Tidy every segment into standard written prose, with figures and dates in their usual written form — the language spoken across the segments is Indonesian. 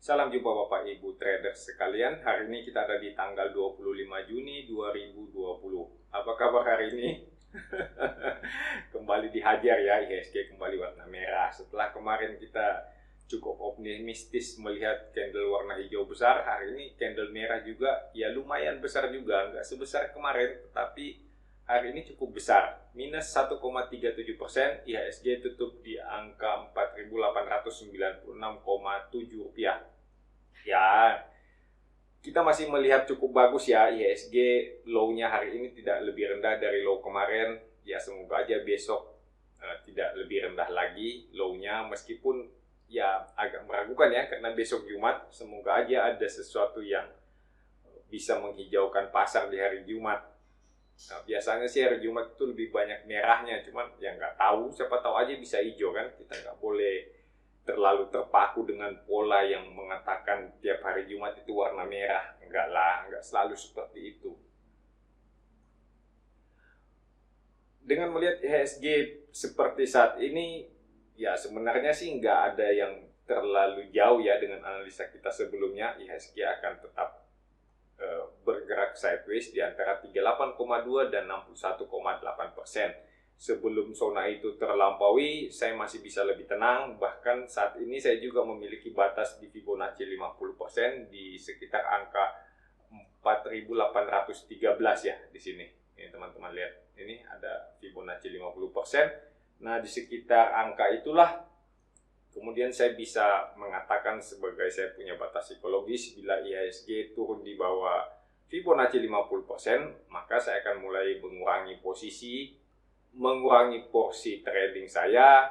Salam jumpa Bapak Ibu trader sekalian. Hari ini kita ada di tanggal 25 Juni 2020. Apa kabar hari ini? Kembali dihajar ya, IHSG kembali warna merah. Setelah kemarin kita cukup optimistis melihat candle warna hijau besar, hari ini candle merah juga ya lumayan besar juga, nggak sebesar kemarin, tetapi hari ini cukup besar, minus 1,37%, IHSG tutup di angka 4.896,7 rupiah. Ya, kita masih melihat cukup bagus ya, IHSG low-nya hari ini tidak lebih rendah dari low kemarin. Ya semoga aja besok tidak lebih rendah lagi low-nya, meskipun ya agak meragukan ya, karena besok Jumat, semoga aja ada sesuatu yang bisa menghijaukan pasar di hari Jumat. Nah, biasanya sih hari Jumat itu lebih banyak merahnya, cuman ya nggak tahu, siapa tahu aja bisa hijau kan. Kita nggak boleh terlalu terpaku dengan pola yang mengatakan tiap hari Jumat itu warna merah. Enggak lah, nggak selalu seperti itu. Dengan melihat IHSG seperti saat ini, ya sebenarnya sih nggak ada yang terlalu jauh ya dengan analisa kita sebelumnya. IHSG akan tetap bergerak sideways di antara 38,2 dan 61,8%. Sebelum zona itu terlampaui, saya masih bisa lebih tenang. Bahkan saat ini saya juga memiliki batas di Fibonacci 50% di sekitar angka 4.813 ya di sini. Ini teman-teman lihat, ini ada Fibonacci 50%. Nah, di sekitar angka itulah kemudian saya bisa mengatakan sebagai saya punya batas psikologis. Bila IHSG turun di bawah Fibonacci 50%, maka saya akan mulai mengurangi posisi, mengurangi porsi trading saya,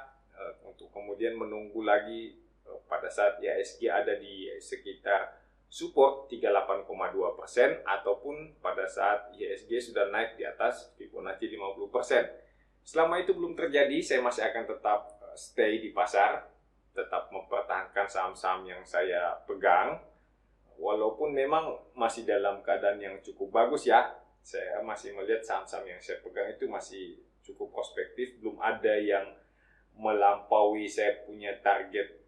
untuk kemudian menunggu lagi pada saat IHSG ada di sekitar support 38,2% ataupun pada saat IHSG sudah naik di atas Fibonacci 50%. Selama itu belum terjadi, saya masih akan tetap stay di pasar, tetap mempertahankan saham-saham yang saya pegang, walaupun memang masih dalam keadaan yang cukup bagus ya. Saya masih melihat saham-saham yang saya pegang itu masih cukup prospektif, belum ada yang melampaui saya punya target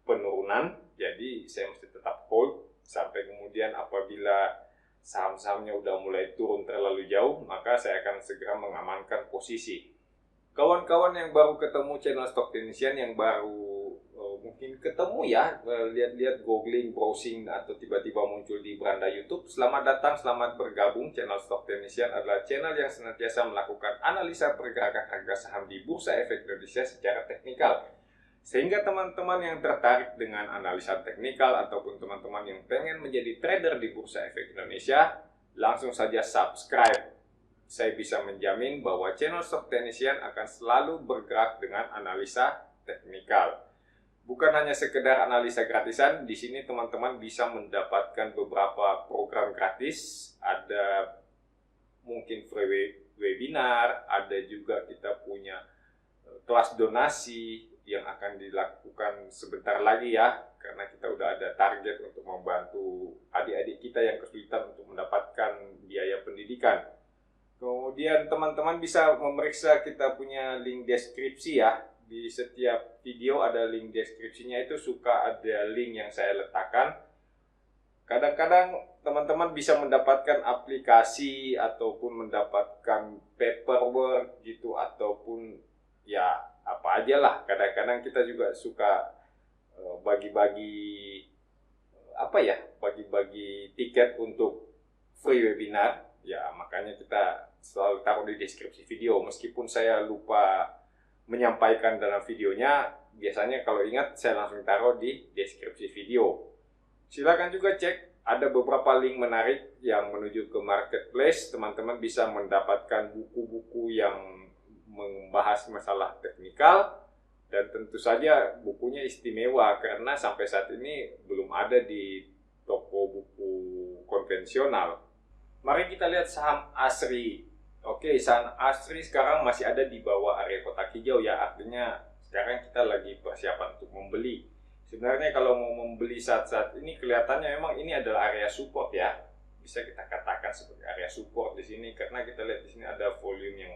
penurunan. Jadi saya mesti tetap hold sampai kemudian apabila saham-sahamnya udah mulai turun terlalu jauh, maka saya akan segera mengamankan posisi. Kawan-kawan yang baru ketemu channel Stock Technician, yang baru mungkin ketemu ya, lihat-lihat, googling, browsing, atau tiba-tiba muncul di beranda YouTube, selamat datang, selamat bergabung. Channel Stock Technician adalah channel yang senantiasa melakukan analisa pergerakan harga saham di Bursa Efek Indonesia secara teknikal. Sehingga teman-teman yang tertarik dengan analisa teknikal ataupun teman-teman yang pengen menjadi trader di Bursa Efek Indonesia, langsung saja subscribe. Saya bisa menjamin bahwa channel Stock Technician akan selalu bergerak dengan analisa teknikal. Bukan hanya sekedar analisa gratisan, di sini teman-teman bisa mendapatkan beberapa program gratis, ada mungkin free webinar, ada juga kita punya kelas donasi yang akan dilakukan sebentar lagi ya, karena kita udah ada target untuk membantu adik-adik kita yang kesulitan untuk mendapatkan biaya pendidikan. Kemudian teman-teman bisa memeriksa kita punya link deskripsi ya. Di setiap video ada link deskripsinya, itu suka ada link yang saya letakkan. Kadang-kadang teman-teman bisa mendapatkan aplikasi ataupun mendapatkan paperwork gitu, ataupun ya apa aja lah. Kadang-kadang kita juga suka bagi-bagi bagi-bagi tiket untuk free webinar. Ya makanya kita selalu taruh di deskripsi video, meskipun saya lupa menyampaikan dalam videonya. Biasanya kalau ingat saya langsung taruh di deskripsi video. Silakan juga cek, ada beberapa link menarik yang menuju ke marketplace. Teman-teman bisa mendapatkan buku-buku yang membahas masalah teknikal, dan tentu saja bukunya istimewa karena sampai saat ini belum ada di toko buku konvensional. Mari kita lihat saham ASRI. Oke, saham ASRI sekarang masih ada di bawah area kotak hijau ya, artinya sekarang kita lagi persiapan untuk membeli. Sebenarnya kalau mau membeli saat-saat ini, kelihatannya memang ini adalah area support ya, bisa kita katakan sebagai area support di sini, karena kita lihat di sini ada volume yang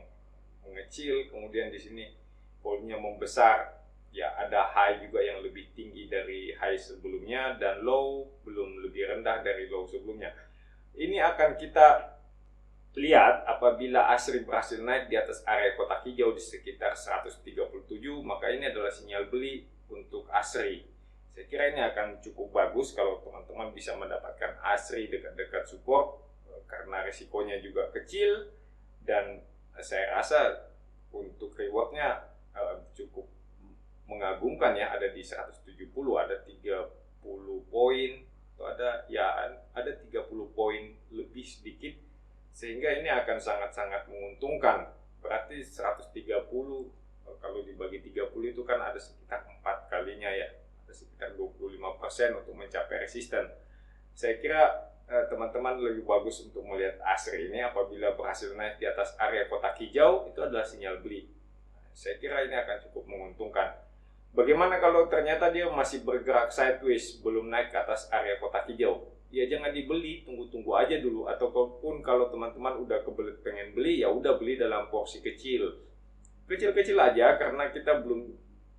mengecil, kemudian di sini volumenya membesar. ya ada high juga yang lebih tinggi dari high sebelumnya dan low belum lebih rendah dari low sebelumnya. Ini akan kita lihat apabila ASRI berhasil naik di atas area kotak hijau di sekitar 137, maka ini adalah sinyal beli untuk ASRI. Saya kira ini akan cukup bagus kalau teman-teman bisa mendapatkan ASRI dekat-dekat support karena risikonya juga kecil dan saya rasa untuk rewardnya cukup mengagumkan ya, ada di 170, ada 30 poin atau ada 30 poin lebih sedikit, sehingga ini akan sangat-sangat menguntungkan. Berarti 130 kalau dibagi 30 itu kan ada sekitar 4 kalinya ya, ada sekitar 25% untuk mencapai resisten. Saya kira teman-teman lebih bagus untuk melihat ASRI ini apabila berhasil naik di atas area kotak hijau, itu adalah sinyal beli. Saya kira ini akan cukup menguntungkan. Bagaimana kalau ternyata dia masih bergerak sideways, belum naik ke atas area kotak hijau? Ya jangan dibeli, tunggu-tunggu aja dulu. Ataupun kalau teman-teman udah kebelet pengen beli, ya udah beli dalam porsi kecil. Kecil-kecil aja karena kita belum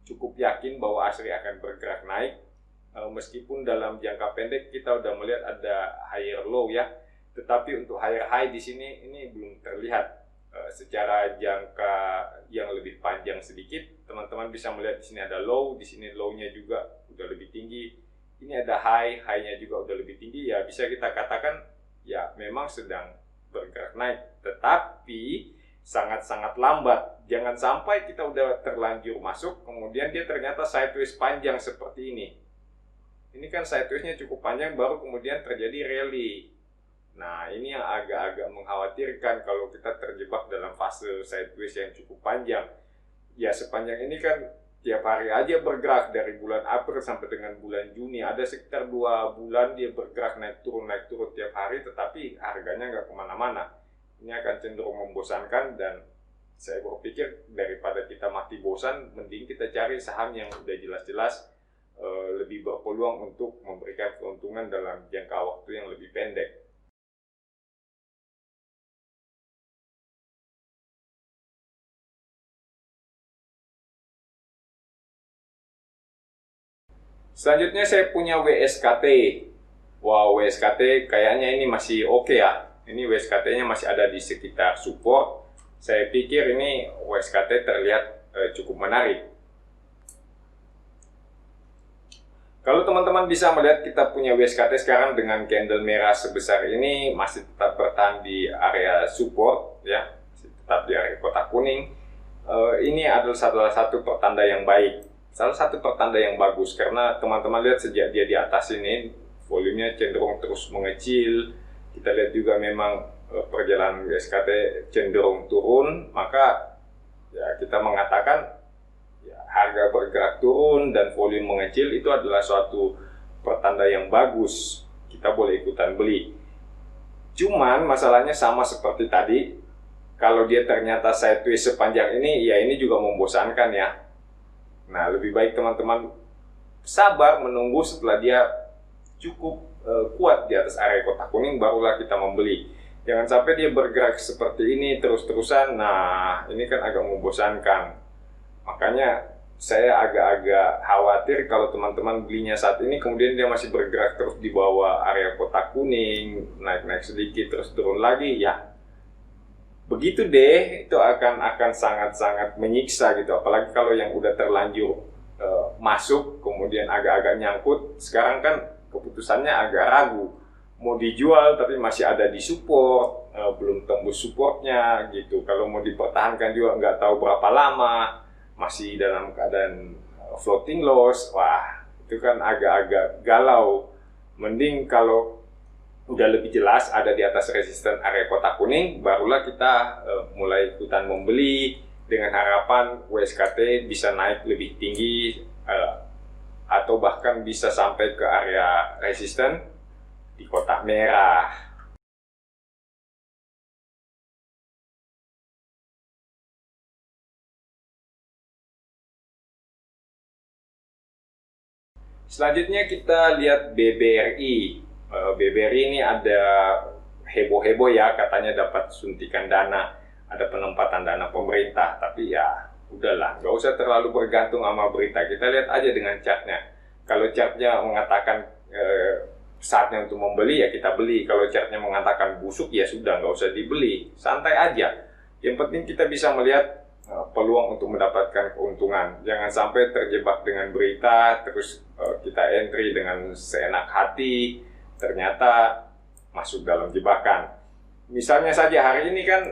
cukup yakin bahwa ASRI akan bergerak naik. Meskipun dalam jangka pendek kita udah melihat ada higher low ya. Tetapi untuk higher high di sini ini belum terlihat. Secara jangka yang lebih panjang sedikit, teman-teman bisa melihat di sini ada low, di sini low-nya juga udah lebih tinggi. Ini ada high, high-nya juga udah lebih tinggi, ya bisa kita katakan ya memang sedang bergerak naik, tetapi sangat-sangat lambat. Jangan sampai kita udah terlanjur masuk, kemudian dia ternyata sideways panjang seperti ini. Ini kan sideways-nya cukup panjang, baru kemudian terjadi rally. Nah, ini yang agak-agak mengkhawatirkan kalau kita terjebak dalam fase sideways yang cukup panjang. Ya, sepanjang ini kan tiap hari aja bergerak dari bulan April sampai dengan bulan Juni. Ada sekitar 2 bulan dia bergerak naik turun tiap hari, tetapi harganya nggak kemana-mana. Ini akan cenderung membosankan dan saya berpikir daripada kita mati bosan, mending kita cari saham yang udah jelas-jelas lebih berpeluang untuk memberikan keuntungan dalam jangka waktu yang lebih pendek. Selanjutnya saya punya WSKT. Wow, WSKT kayaknya ini masih oke ya. Ini WSKT-nya masih ada di sekitar support. Saya pikir ini WSKT terlihat cukup menarik. Kalau teman-teman bisa melihat kita punya WSKT sekarang dengan candle merah sebesar ini masih tetap bertahan di area support ya, masih tetap di area kotak kuning. Ini adalah salah satu pertanda yang baik. Salah satu pertanda yang bagus karena teman-teman lihat sejak dia di atas ini volumenya cenderung terus mengecil. Kita lihat juga memang perjalanan WSKT cenderung turun, maka ya kita mengatakan ya, harga bergerak turun dan volume mengecil itu adalah suatu pertanda yang bagus. Kita boleh ikutan beli. Cuman masalahnya sama seperti tadi, kalau dia ternyata sideways sepanjang ini, ya ini juga membosankan ya. Nah, lebih baik teman-teman sabar menunggu setelah dia cukup kuat di atas area kotak kuning, barulah kita membeli. Jangan sampai dia bergerak seperti ini terus-terusan. Nah, ini kan agak membosankan. Makanya saya agak-agak khawatir kalau teman-teman belinya saat ini, kemudian dia masih bergerak terus di bawah area kotak kuning, naik-naik sedikit terus turun lagi, ya begitu deh, itu akan sangat-sangat menyiksa gitu. Apalagi kalau yang udah terlanjur masuk kemudian agak-agak nyangkut, sekarang kan keputusannya agak ragu, mau dijual tapi masih ada di support, belum tembus supportnya gitu. Kalau mau dipertahankan juga nggak tahu berapa lama, masih dalam keadaan floating loss. Wah, itu kan agak-agak galau. Mending kalau udah lebih jelas ada di atas resisten area kotak kuning, barulah kita mulai ikutan membeli dengan harapan WSKT bisa naik lebih tinggi atau bahkan bisa sampai ke area resisten di kotak merah. Selanjutnya kita lihat BBRI. BBRI ini ada heboh-heboh ya, katanya dapat suntikan dana, ada penempatan dana pemerintah, tapi ya udahlah, nggak usah terlalu bergantung sama berita. Kita lihat aja dengan chartnya. Kalau chartnya mengatakan saatnya untuk membeli, ya kita beli. Kalau chartnya mengatakan busuk, ya sudah, nggak usah dibeli. Santai aja. Yang penting kita bisa melihat peluang untuk mendapatkan keuntungan. Jangan sampai terjebak dengan berita, terus kita entry dengan seenak hati, ternyata masuk dalam jebakan. Misalnya saja hari ini kan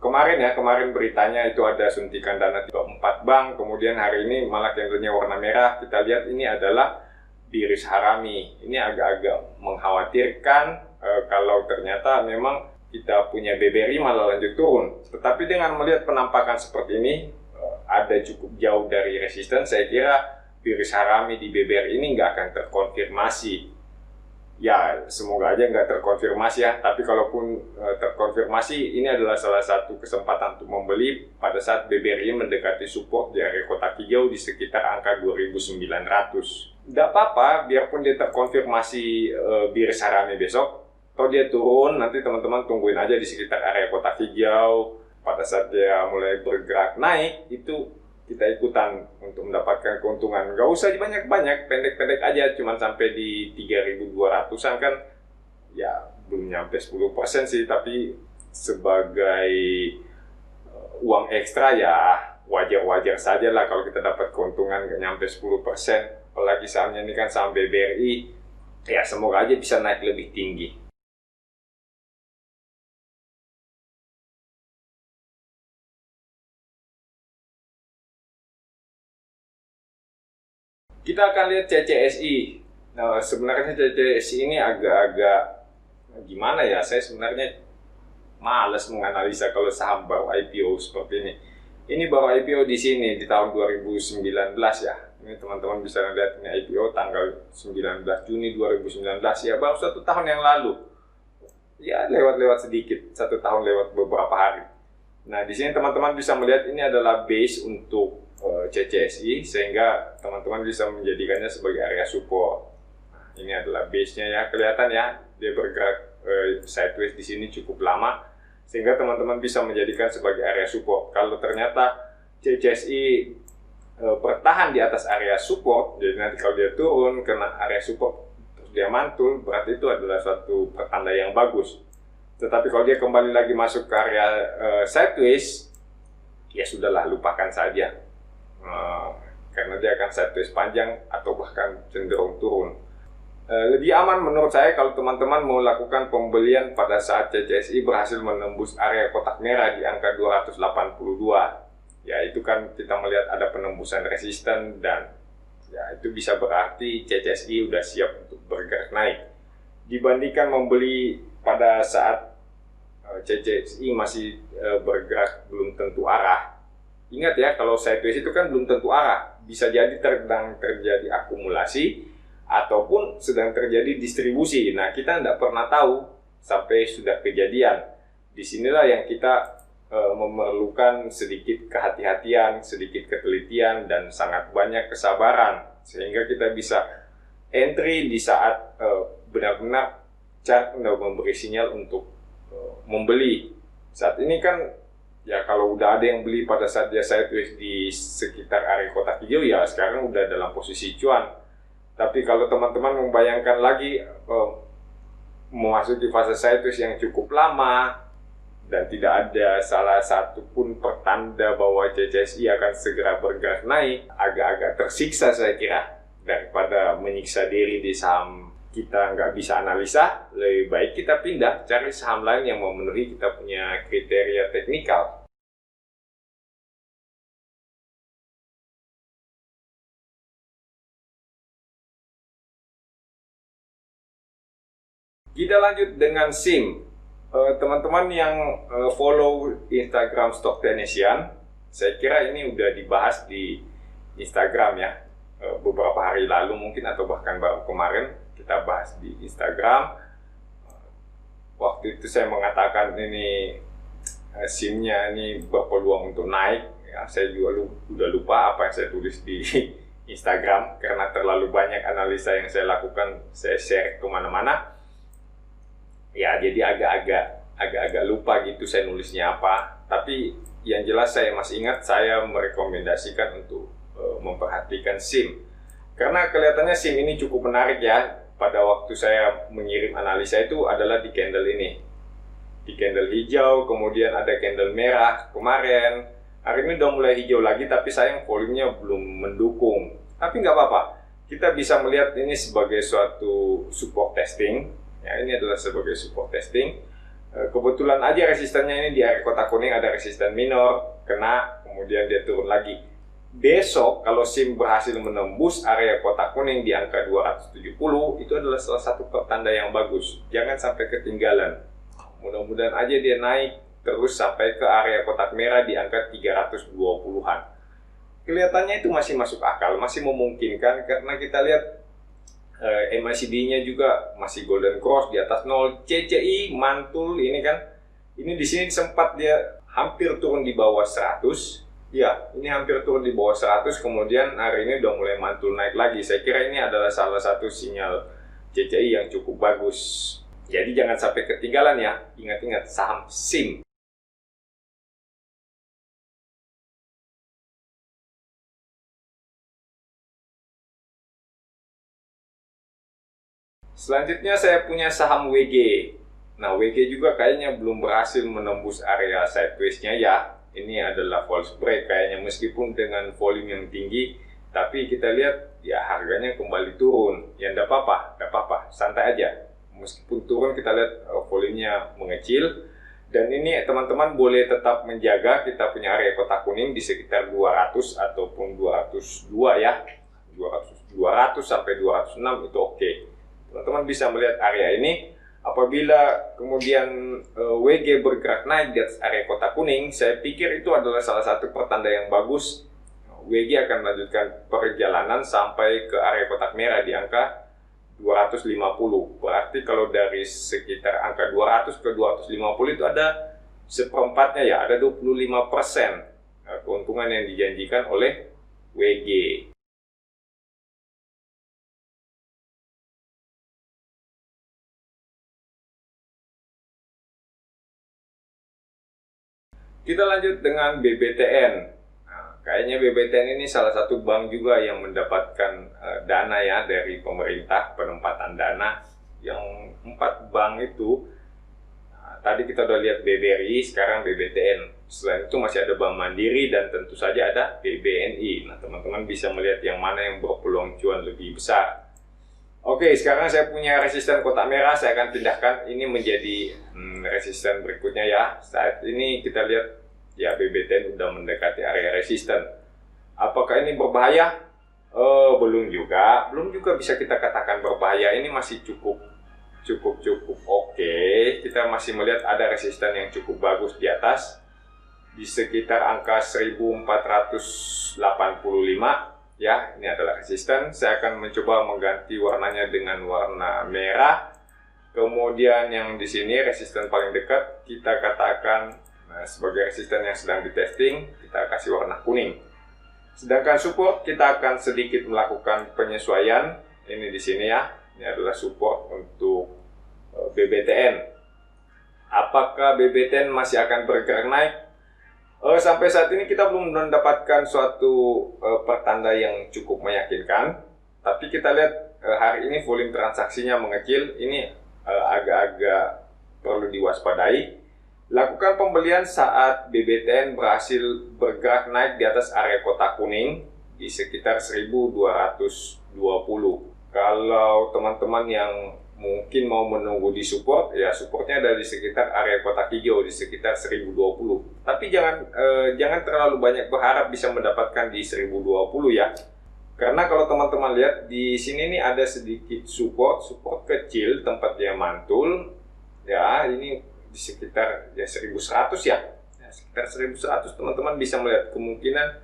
kemarin beritanya itu ada suntikan dana 4 bank, kemudian hari ini malah candlenya warna merah. Kita lihat ini adalah Biris Harami. Ini agak-agak mengkhawatirkan kalau ternyata memang kita punya BBRI malah lanjut turun. Tetapi dengan melihat penampakan seperti ini, ada cukup jauh dari resisten, saya kira Biris Harami di BBRI ini nggak akan terkonfirmasi. Ya, semoga aja nggak terkonfirmasi ya. Tapi kalaupun terkonfirmasi, ini adalah salah satu kesempatan untuk membeli pada saat BBRI mendekati support di area kotak hijau di sekitar angka 2.900. Nggak apa-apa, biarpun dia terkonfirmasi Biris Harami besok, kalau dia turun, nanti teman-teman tungguin aja di sekitar area kotak hijau. Pada saat dia mulai bergerak naik, itu kita ikutan untuk mendapatkan keuntungan. Nggak usah banyak-banyak, pendek-pendek aja, cuma sampai di 3.200-an kan, ya belum nyampe 10% sih, tapi sebagai uang ekstra ya wajar-wajar saja lah kalau kita dapat keuntungan nggak nyampe 10%. Apalagi sahamnya ini kan saham BBRI, ya semoga aja bisa naik lebih tinggi. Kita akan lihat CCSI. Nah, sebenarnya CCSI ini agak-agak gimana ya? Saya sebenarnya malas menganalisa kalau saham baru IPO seperti ini. Ini baru IPO di sini di tahun 2019 ya. Ini teman-teman bisa lihat ini IPO tanggal 19 Juni 2019 ya, baru 1 tahun yang lalu. Ya lewat-lewat sedikit, 1 tahun lewat beberapa hari. Nah, di sini teman-teman bisa melihat ini adalah base untuk CCSI, sehingga teman-teman bisa menjadikannya sebagai area support. Nah, ini adalah base-nya ya, kelihatan ya, dia bergerak sideways di sini cukup lama, sehingga teman-teman bisa menjadikan sebagai area support. Kalau ternyata CCSI bertahan di atas area support, jadi nanti kalau dia turun kena area support terus dia mantul, berarti itu adalah suatu pertanda yang bagus. Tetapi kalau dia kembali lagi masuk ke area sideways, ya sudahlah, lupakan saja. Karena dia akan sideways panjang atau bahkan cenderung turun. Lebih aman menurut saya kalau teman-teman mau lakukan pembelian pada saat CCSI berhasil menembus area kotak merah di angka 282. Ya, itu kan kita melihat ada penembusan resisten, dan ya itu bisa berarti CCSI udah siap untuk bergerak naik. Dibandingkan membeli pada saat CCSI masih bergerak belum tentu arah. Ingat ya, kalau sideways itu kan belum tentu arah. Bisa jadi sedang terjadi akumulasi ataupun sedang terjadi distribusi. Nah, kita tidak pernah tahu sampai sudah kejadian. Disinilah yang kita memerlukan sedikit kehati-hatian, sedikit ketelitian, dan sangat banyak kesabaran. Sehingga kita bisa entry di saat benar-benar chart memberi sinyal untuk membeli. Saat ini kan, ya kalau udah ada yang beli pada saat dia sideways di sekitar area kotak hijau, ya sekarang udah dalam posisi cuan. Tapi kalau teman-teman membayangkan lagi memasuki fase sideways yang cukup lama dan tidak ada salah satu pun pertanda bahwa CCSI akan segera bergerak naik, agak-agak tersiksa saya kira. Daripada menyiksa diri di saham kita nggak bisa analisa, lebih baik kita pindah cari saham lain yang memenuhi kita punya kriteria teknikal. Kita lanjut dengan SIM. Teman-teman yang follow Instagram Stock Technician, saya kira ini udah dibahas di Instagram ya, beberapa hari lalu mungkin, atau bahkan baru kemarin kita bahas di Instagram. Waktu itu saya mengatakan ini SIM-nya ini berpeluang untuk naik ya. Saya juga udah lupa apa yang saya tulis di Instagram karena terlalu banyak analisa yang saya lakukan, saya share kemana-mana. Ya, jadi agak-agak lupa gitu saya nulisnya apa. Tapi yang jelas saya masih ingat saya merekomendasikan untuk memperhatikan SIM. Karena kelihatannya SIM ini cukup menarik ya. Pada waktu saya mengirim analisa itu adalah di candle ini. Di candle hijau, kemudian ada candle merah kemarin. Hari ini udah mulai hijau lagi, tapi sayang volumenya belum mendukung. Tapi nggak apa-apa. Kita bisa melihat ini sebagai suatu support testing. Ya, ini adalah sebagai support testing. Kebetulan aja resistennya ini di area kotak kuning ada resisten minor, kena, kemudian dia turun lagi. Besok kalau SIM berhasil menembus area kotak kuning di angka 270, itu adalah salah satu pertanda yang bagus. Jangan sampai ketinggalan. Mudah-mudahan aja dia naik terus sampai ke area kotak merah di angka 320-an. Kelihatannya itu masih masuk akal, masih memungkinkan karena kita lihat MACD-nya juga masih golden cross di atas 0, CCI mantul ini kan. Ini di sini sempat dia hampir turun di bawah 100. Ya, ini hampir turun di bawah 100, kemudian hari ini udah mulai mantul naik lagi. Saya kira ini adalah salah satu sinyal CCI yang cukup bagus. Jadi jangan sampai ketinggalan ya. Ingat-ingat saham SIM. Selanjutnya saya punya saham WG. Nah, WG juga kayaknya belum berhasil menembus area sideways-nya ya. Ini adalah false break kayaknya, meskipun dengan volume yang tinggi, tapi kita lihat ya harganya kembali turun. Ya enggak apa-apa, santai aja. Meskipun turun kita lihat volumenya mengecil. Dan ini teman-teman boleh tetap menjaga kita punya area kotak kuning di sekitar 200 ataupun 202 ya. 200 sampai 206 itu oke. Teman-teman bisa melihat area ini. Apabila kemudian WG bergerak naik di atas area kotak kuning, saya pikir itu adalah salah satu pertanda yang bagus. WG akan melanjutkan perjalanan sampai ke area kotak merah di angka 250. Berarti kalau dari sekitar angka 200 ke 250 itu ada seperempatnya ya, ada 25% keuntungan yang dijanjikan oleh WG. Kita lanjut dengan BBTN. Nah, kayaknya BBTN ini salah satu bank juga yang mendapatkan dana ya dari pemerintah, penempatan dana. Yang 4 bank itu, nah, tadi kita udah lihat BBRI, sekarang BBTN. Selain itu masih ada Bank Mandiri dan tentu saja ada BBNI. Nah, teman-teman bisa melihat yang mana yang berpeluang cuan lebih besar. Oke, sekarang saya punya resisten kotak merah, saya akan pindahkan ini menjadi resisten berikutnya ya. Saat ini kita lihat ya BBTN udah mendekati area resisten. Apakah ini berbahaya? Belum juga bisa kita katakan berbahaya. Ini masih cukup oke. Kita masih melihat ada resisten yang cukup bagus di atas di sekitar angka 1485. Ya, ini adalah resisten. Saya akan mencoba mengganti warnanya dengan warna merah. Kemudian yang di sini resisten paling dekat kita katakan sebagai resisten yang sedang ditesting, kita kasih warna kuning. Sedangkan support kita akan sedikit melakukan penyesuaian. Ini di sini ya. Ini adalah support untuk BBTN. Apakah BBTN masih akan bergerak naik? Sampai saat ini kita belum mendapatkan suatu pertanda yang cukup meyakinkan. Tapi kita lihat hari ini volume transaksinya mengecil. Ini agak-agak perlu diwaspadai. Lakukan pembelian saat BBTN berhasil bergerak naik di atas area kotak kuning di sekitar 1220. Kalau teman-teman yang mungkin mau menunggu di support, ya supportnya ada di sekitar area kotak hijau di sekitar 1020. Tapi jangan terlalu banyak berharap bisa mendapatkan di 1020 ya. Karena kalau teman-teman lihat di sini nih ada sedikit support kecil tempat dia mantul. Ya, ini di sekitar ya 1100 ya. Sekitar 1100 teman-teman bisa melihat kemungkinan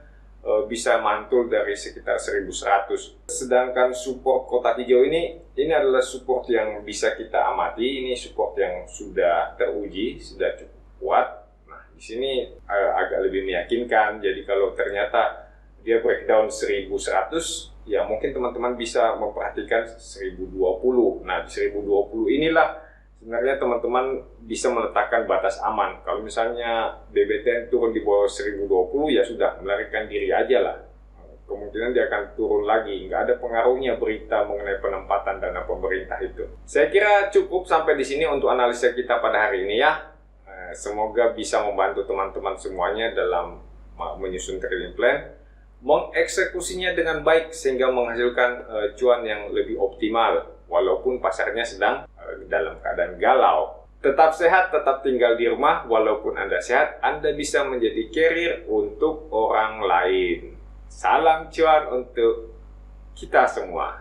bisa mantul dari sekitar 1100. Sedangkan support kotak hijau ini adalah support yang bisa kita amati. Ini support yang sudah teruji, sudah cukup kuat. Nah, di sini agak lebih meyakinkan. Jadi kalau ternyata dia breakdown 1100, ya mungkin teman-teman bisa memperhatikan 1020. Nah, di 1020 inilah sebenarnya teman-teman bisa meletakkan batas aman. Kalau misalnya BBTN turun di bawah 1020, ya sudah, melarikan diri aja lah. Kemungkinan dia akan turun lagi. Nggak ada pengaruhnya berita mengenai penempatan dana pemerintah itu. Saya kira cukup sampai di sini untuk analisa kita pada hari ini ya. Semoga bisa membantu teman-teman semuanya dalam menyusun trading plan, mengeksekusinya dengan baik sehingga menghasilkan cuan yang lebih optimal walaupun pasarnya sedang dalam keadaan galau. Tetap sehat, tetap tinggal di rumah. Walaupun Anda sehat, Anda bisa menjadi carrier untuk orang lain. Salam cuan untuk kita semua.